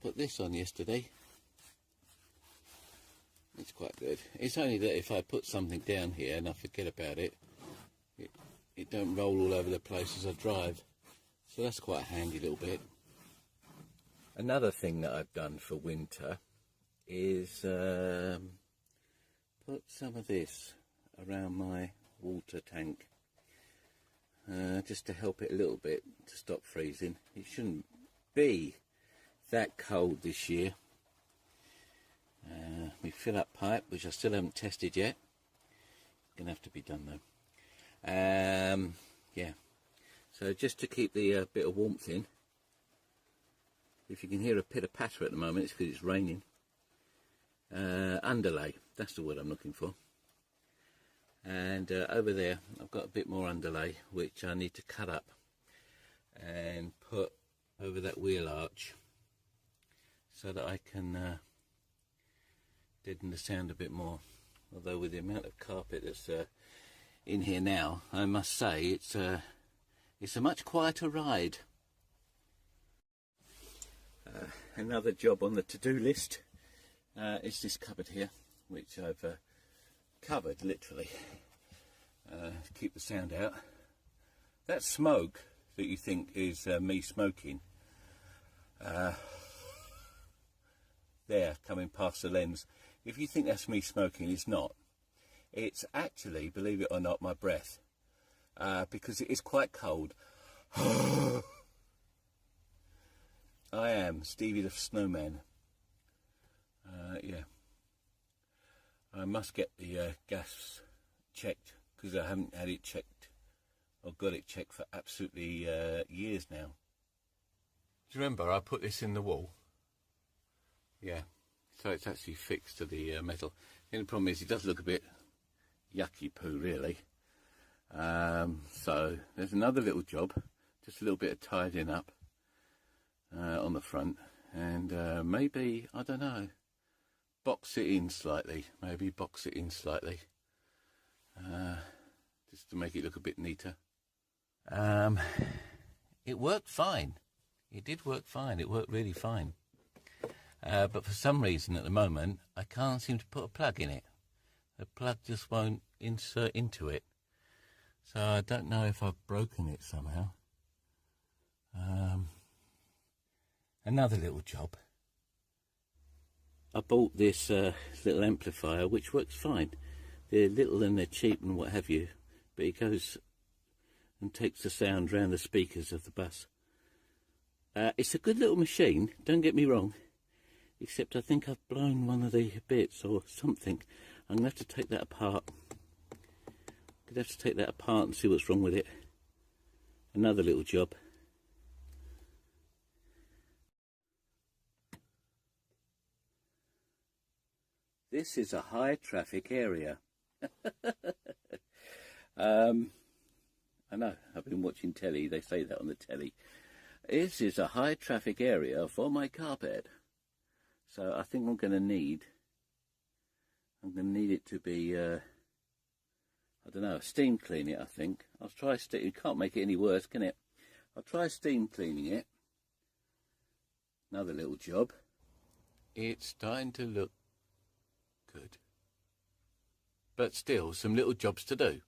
put this on yesterday. It's quite good. It's only that if I put something down here and I forget about it, it don't roll all over the place as I drive. So that's quite a handy little bit. Another thing that I've done for winter is put some of this around my water tank. Just to help it a little bit to stop freezing. It shouldn't be that cold this year. We fill up pipe, which I still haven't tested yet. Gonna have to be done though. Yeah. So just to keep the bit of warmth in. If you can hear a pitter patter at the moment, it's because it's raining. Underlay, that's the word I'm looking for. And over there, I've got a bit more underlay, which I need to cut up and put over that wheel arch so that I can deaden the sound a bit more. Although with the amount of carpet that's in here now, I must say it's a much quieter ride. Another job on the to-do list is this cupboard here, which I've covered literally to keep the sound out. That smoke that you think is me smoking, there coming past the lens, if you think that's me smoking, it's not. It's actually, believe it or not, my breath, because it is quite cold. I am Stevie the Snowman. Yeah, I must get the gas checked, because I haven't had it checked, or got it checked for absolutely years now. Do you remember I put this in the wall? Yeah, so it's actually fixed to the metal. The only problem is it does look a bit yucky poo, really. So there's another little job, just a little bit of tidying up on the front, and maybe, I don't know, box it in slightly, just to make it look a bit neater. It worked fine. It did work fine. It worked really fine. But for some reason at the moment, I can't seem to put a plug in it. The plug just won't insert into it. So I don't know if I've broken it somehow. Another little job. I bought this little amplifier, which works fine. They're little and they're cheap and what have you, but it goes and takes the sound round the speakers of the bus. It's a good little machine, don't get me wrong, except I think I've blown one of the bits or something. I'm going to have to take that apart. And see what's wrong with it. Another little job. This is a high traffic area. I know, I've been watching telly, they say that on the telly. This is a high traffic area for my carpet. So I think I'm going to need it to be, I don't know, steam clean it, I think. I'll try steam, you can't make it any worse, can it? I'll try steam cleaning it. Another little job. It's starting to look good. But still, some little jobs to do.